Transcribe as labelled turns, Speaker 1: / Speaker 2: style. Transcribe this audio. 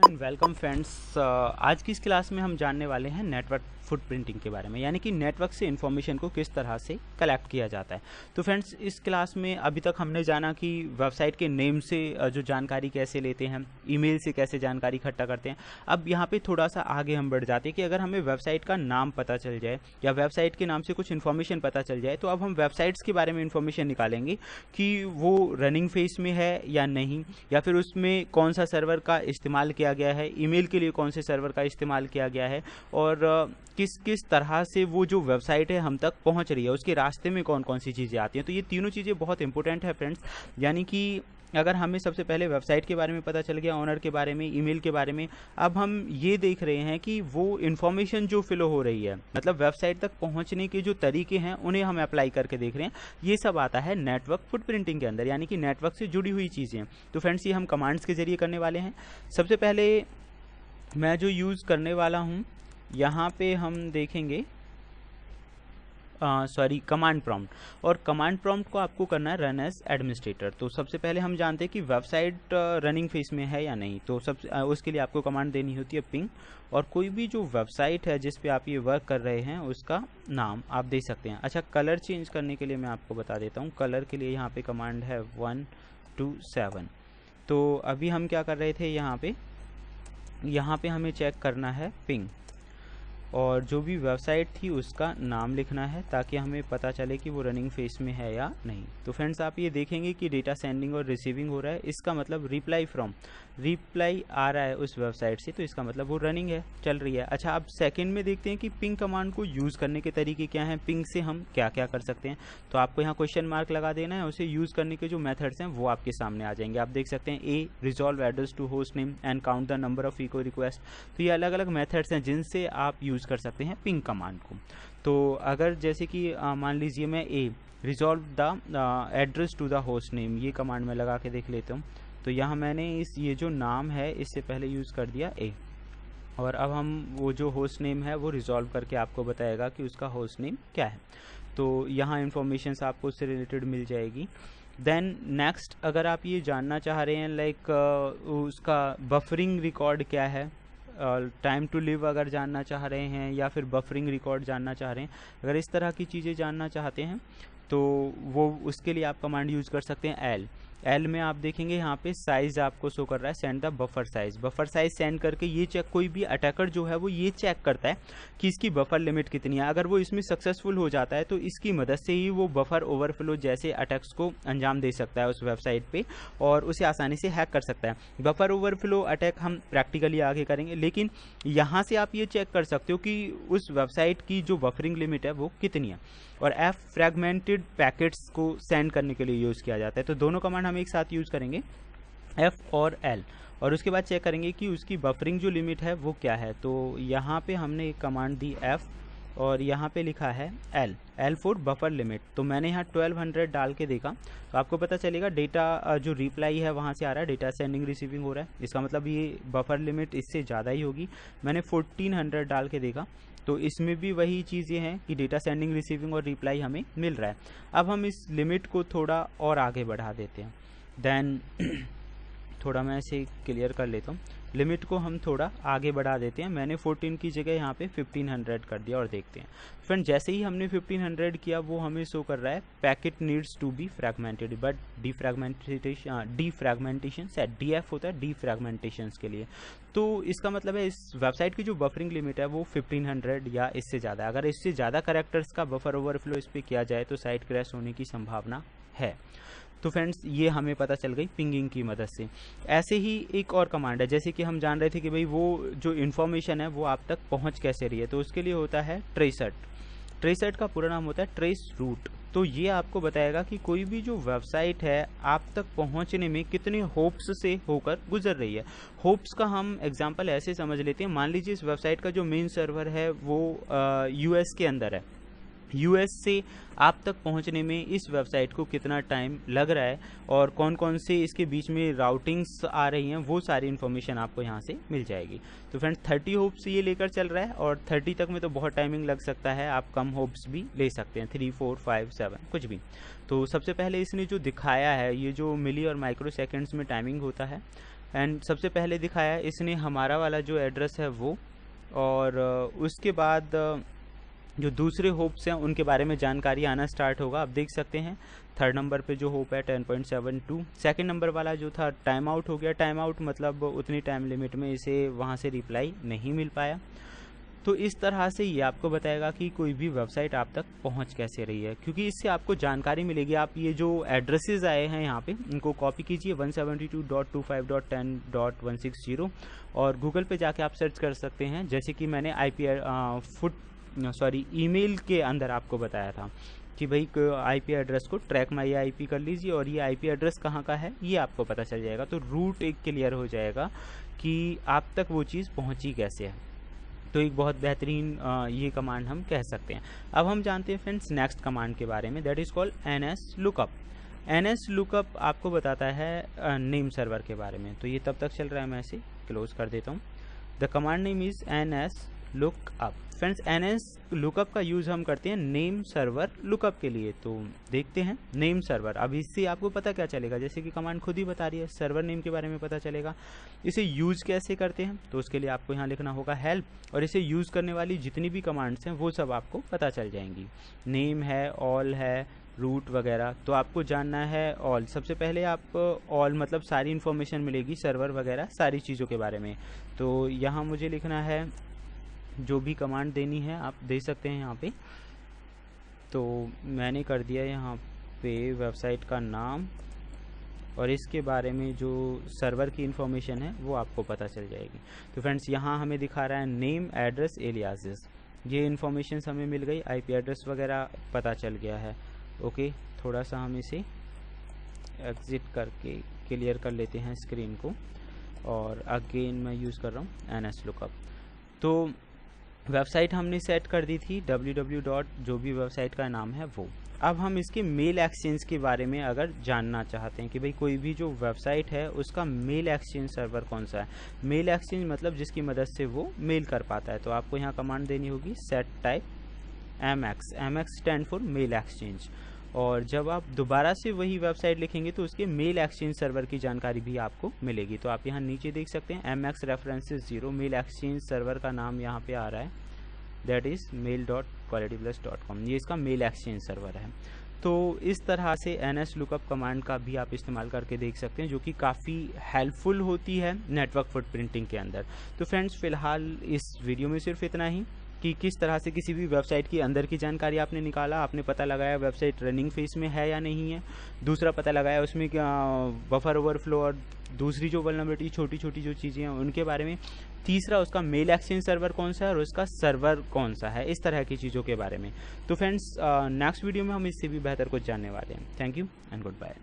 Speaker 1: And welcome friends. आज की इस क्लास में हम जानने वाले हैं नेटवर्क फुटप्रिंटिंग के बारे में, यानी कि नेटवर्क से इन्फॉर्मेशन को किस तरह से कलेक्ट किया जाता है। तो फ्रेंड्स, इस क्लास में अभी तक हमने जाना कि वेबसाइट के नेम से जो जानकारी कैसे लेते हैं, ईमेल से कैसे जानकारी इकट्ठा करते हैं। अब यहाँ पे थोड़ा सा आगे हम बढ़ जाते हैं कि अगर हमें वेबसाइट का नाम पता चल जाए या वेबसाइट के नाम से कुछ इन्फॉर्मेशन पता चल जाए, तो अब हम वेबसाइट्स के बारे में इन्फॉर्मेशन निकालेंगे कि वो रनिंग फेज में है या नहीं, या फिर उसमें कौन सा सर्वर का इस्तेमाल किया गया है, ईमेल के लिए कौन से सर्वर का इस्तेमाल किया गया है, और किस किस तरह से वो जो वेबसाइट है हम तक पहुंच रही है, उसके रास्ते में कौन कौन सी चीज़ें आती हैं। तो ये तीनों चीज़ें बहुत इंपॉर्टेंट है फ्रेंड्स। यानी कि अगर हमें सबसे पहले वेबसाइट के बारे में पता चल गया, ऑनर के बारे में, ईमेल के बारे में, अब हम ये देख रहे हैं कि वो इन्फॉर्मेशन जो फिलो हो रही है, मतलब वेबसाइट तक पहुंचने के जो तरीके हैं उन्हें हम अप्लाई करके देख रहे हैं। ये सब आता है नेटवर्क फुटप्रिंटिंग के अंदर, यानी कि नेटवर्क से जुड़ी हुई चीज़ें। तो फ्रेंड्स, ये हम कमांड्स के जरिए करने वाले हैं। सबसे पहले मैं जो यूज़ करने वाला हूँ, यहाँ पे हम देखेंगे कमांड प्रॉम्प्ट, और कमांड प्रॉम्प्ट को आपको करना है रन एज एडमिनिस्ट्रेटर। तो सबसे पहले हम जानते हैं कि वेबसाइट रनिंग फेज में है या नहीं, तो उसके लिए आपको कमांड देनी होती है पिंग, और कोई भी जो वेबसाइट है जिस पे आप ये वर्क कर रहे हैं उसका नाम आप दे सकते हैं। अच्छा, कलर चेंज करने के लिए मैं आपको बता देता हूँ। कलर के लिए यहाँ पे कमांड है 127। तो अभी हम क्या कर रहे थे, यहाँ पे हमें चेक करना है पिंग, और जो भी वेबसाइट थी उसका नाम लिखना है ताकि हमें पता चले कि वो रनिंग फेस में है या नहीं। तो फ्रेंड्स, आप ये देखेंगे कि डेटा सेंडिंग और रिसीविंग हो रहा है, इसका मतलब रिप्लाई आ रहा है उस वेबसाइट से, तो इसका मतलब वो रनिंग है, चल रही है। अच्छा, अब सेकंड में देखते हैं कि पिंग कमांड को यूज़ करने के तरीके क्या हैं, पिंग से हम क्या क्या कर सकते हैं। तो आपको यहाँ क्वेश्चन मार्क लगा देना है, उसे यूज़ करने के जो मेथड्स हैं वो आपके सामने आ जाएंगे। आप देख सकते हैं a resolve address to host name and count the number of echo request. तो ये अलग अलग मेथड्स हैं जिनसे आप यूज़ कर सकते हैं पिंग कमांड को। तो अगर जैसे कि मान लीजिए मैं a resolve the address to the host name, ये कमांड में लगा के देख लेता हूँ। तो यहाँ मैंने ये जो नाम है इससे पहले यूज़ कर दिया ए, और अब हम वो जो होस्ट नेम है वो रिजॉल्व करके आपको बताएगा कि उसका होस्ट नेम क्या है। तो यहाँ इन्फॉर्मेशन आपको उससे रिलेटेड मिल जाएगी। देन नेक्स्ट, अगर आप ये जानना चाह रहे हैं लाइक उसका बफरिंग रिकॉर्ड क्या है, टाइम टू लिव अगर जानना चाह रहे हैं, या फिर बफरिंग रिकॉर्ड जानना चाह रहे हैं, अगर इस तरह की चीज़ें जानना चाहते हैं तो वो उसके लिए आप कमांड यूज़ कर सकते हैं एल में। आप देखेंगे यहाँ पे साइज आपको शो कर रहा है, send the buffer size send करके ये चेक, कोई भी अटैकर जो है वो ये चेक करता है कि इसकी बफर लिमिट कितनी है। अगर वो इसमें सक्सेसफुल हो जाता है तो इसकी मदद से ही वो बफर ओवरफ्लो जैसे अटैक्स को अंजाम दे सकता है उस वेबसाइट पे, और उसे आसानी से हैक कर सकता है। बफर ओवरफ्लो अटैक हम प्रैक्टिकली आगे करेंगे, लेकिन यहाँ से आप ये चेक कर सकते हो कि उस वेबसाइट की जो बफरिंग लिमिट है वो कितनी है। और एफ फ्रैगमेंटेड पैकेट्स को सेंड करने के लिए यूज़ किया जाता है। तो दोनों कमांड हम एक साथ यूज़ करेंगे, एफ और एल, और उसके बाद चेक करेंगे कि उसकी बफरिंग जो लिमिट है वो क्या है। तो यहाँ पे हमने एक कमांड दी एफ, और यहाँ पे लिखा है एल फॉर बफर लिमिट। तो मैंने यहाँ 1200 डाल के देखा, तो आपको पता चलेगा डेटा जो रिप्लाई है वहाँ से आ रहा है, डेटा सेंडिंग रिसीविंग हो रहा है, इसका मतलब ये बफर लिमिट इससे ज़्यादा ही होगी। मैंने 1400 डाल के देखा, तो इसमें भी वही चीज़ें हैं कि डेटा सेंडिंग रिसीविंग और रिप्लाई हमें मिल रहा है। अब हम इस लिमिट को थोड़ा और आगे बढ़ा देते हैं। देन थोड़ा मैं इसे क्लियर कर लेता हूँ, लिमिट को हम थोड़ा आगे बढ़ा देते हैं। मैंने 14 की जगह यहाँ पे 1500 कर दिया, और देखते हैं फ्रेंड, जैसे ही हमने 1500 किया वो हमें शो कर रहा है packet needs to be fragmented, but defragmentation set, DF होता है डीफ्रैगमेंटेशन के लिए। तो इसका मतलब है इस वेबसाइट की जो बफरिंग लिमिट है वो 1500 या इससे ज़्यादा है। अगर इससे ज़्यादा कैरेक्टर्स का बफर ओवरफ्लो इस पर किया जाए तो साइट क्रैश होने की संभावना है। तो फ्रेंड्स, ये हमें पता चल गई पिंगिंग की मदद से। ऐसे ही एक और कमांड है, जैसे कि हम जान रहे थे कि भाई वो जो इन्फॉर्मेशन है वो आप तक पहुंच कैसे रही है, तो उसके लिए होता है ट्रेसट का पूरा नाम होता है ट्रेस रूट। तो ये आपको बताएगा कि कोई भी जो वेबसाइट है आप तक पहुंचने में कितने होप्स से होकर गुजर रही है। होप्स का हम एग्जांपल ऐसे समझ लेते हैं, मान लीजिए इस वेबसाइट का जो मेन सर्वर है वो यूएस के अंदर है, यूएस से आप तक पहुंचने में इस वेबसाइट को कितना टाइम लग रहा है, और कौन कौन से इसके बीच में राउटिंग्स आ रही हैं, वो सारी इन्फॉर्मेशन आपको यहाँ से मिल जाएगी। तो फ्रेंड्स, 30 होप्स ये लेकर चल रहा है, और 30 तक में तो बहुत टाइमिंग लग सकता है, आप कम होप्स भी ले सकते हैं, 3, 4, 5, 7 कुछ भी। तो सबसे पहले इसने जो दिखाया है, ये जो मिली और माइक्रो सेकेंड्स में टाइमिंग होता है, एंड सबसे पहले दिखाया इसने हमारा वाला जो एड्रेस है वो, और उसके बाद जो दूसरे होप्स हैं उनके बारे में जानकारी आना स्टार्ट होगा। आप देख सकते हैं थर्ड नंबर पे जो होप है 10.72। सेकंड नंबर वाला जो था टाइम आउट हो गया। टाइम आउट मतलब उतनी टाइम लिमिट में इसे वहाँ से रिप्लाई नहीं मिल पाया। तो इस तरह से ये आपको बताएगा कि कोई भी वेबसाइट आप तक पहुंच कैसे रही है, क्योंकि इससे आपको जानकारी मिलेगी। आप ये जो एड्रेसेस आए हैं यहाँ पे इनको कॉपी कीजिए 172.25.10.160 और गूगल पे जाके आप सर्च कर सकते हैं। जैसे कि मैंने ईमेल के अंदर आपको बताया था कि भाई आईपी एड्रेस को ट्रैक माई आईपी कर लीजिए और ये आईपी एड्रेस कहाँ का है ये आपको पता चल जाएगा। तो रूट एक क्लियर हो जाएगा कि आप तक वो चीज़ पहुँची कैसे है। तो एक बहुत बेहतरीन ये कमांड हम कह सकते हैं। अब हम जानते हैं फ्रेंड्स नेक्स्ट कमांड के बारे में, that is called ns lookup। ns lookup आपको बताता है नेम सर्वर के बारे में। तो ये तब तक चल रहा है, मैं इसे क्लोज कर देता हूँ। The command name is ns lookup। Friends ns lookup का यूज़ हम करते हैं नेम सर्वर लुकअप के लिए। तो देखते हैं नेम सर्वर। अब इससे आपको पता क्या चलेगा, जैसे कि कमांड खुद ही बता रही है, सर्वर नेम के बारे में पता चलेगा। इसे यूज़ कैसे करते हैं तो उसके लिए आपको यहाँ लिखना होगा हेल्प, और इसे यूज़ करने वाली जितनी भी कमांड्स हैं वो सब आपको पता चल जाएंगी। नेम है, ऑल है, रूट वगैरह। तो आपको जानना है ऑल। सबसे पहले आप ऑल मतलब सारी इन्फॉर्मेशन मिलेगी सर्वर वगैरह सारी चीज़ों के बारे में। तो यहाँ मुझे लिखना है जो भी कमांड देनी है आप दे सकते हैं यहाँ पे। तो मैंने कर दिया यहाँ पे वेबसाइट का नाम, और इसके बारे में जो सर्वर की इन्फॉर्मेशन है वो आपको पता चल जाएगी। तो फ्रेंड्स यहाँ हमें दिखा रहा है नेम, एड्रेस, एलियासेस, ये इन्फॉर्मेशन हमें मिल गई। आईपी एड्रेस वगैरह पता चल गया है। ओके, थोड़ा सा हम इसे एग्जिट करके क्लियर कर लेते हैं स्क्रीन को, और अगेन मैं यूज़ कर रहा हूँ ns lookup। तो वेबसाइट हमने सेट कर दी थी www. जो भी वेबसाइट का नाम है वो। अब हम इसके मेल एक्सचेंज के बारे में अगर जानना चाहते हैं कि भाई कोई भी जो वेबसाइट है उसका मेल एक्सचेंज सर्वर कौन सा है। मेल एक्सचेंज मतलब जिसकी मदद से वो मेल कर पाता है। तो आपको यहाँ कमांड देनी होगी set type mx। mx stand for male exchange. और जब आप दोबारा से वही वेबसाइट लिखेंगे तो उसके मेल एक्सचेंज सर्वर की जानकारी भी आपको मिलेगी। तो आप यहाँ नीचे देख सकते हैं mx references 0 mail exchange server का नाम यहाँ पे आ रहा है, दैट इज़ mail.qualityplus.com। ये इसका मेल एक्सचेंज सर्वर है। तो इस तरह से ns lookup कमांड का भी आप इस्तेमाल करके देख सकते हैं, जो कि काफ़ी हेल्पफुल होती है नेटवर्क फुटप्रिंटिंग के अंदर। तो फ्रेंड्स फिलहाल इस वीडियो में सिर्फ इतना ही कि किस तरह से किसी भी वेबसाइट की अंदर की जानकारी आपने निकाला, आपने पता लगाया वेबसाइट रनिंग फेस में है या नहीं है। दूसरा पता लगाया उसमें क्या बफर ओवरफ्लो और दूसरी जो वल्नरेबिलिटी छोटी छोटी जो चीज़ें हैं उनके बारे में। तीसरा उसका मेल एक्सचेंज सर्वर कौन सा है और उसका सर्वर कौन सा है, इस तरह की चीज़ों के बारे में। तो फ्रेंड्स नेक्स्ट वीडियो में हम इससे भी बेहतर कुछ जानने वाले हैं। Thank you and good bye.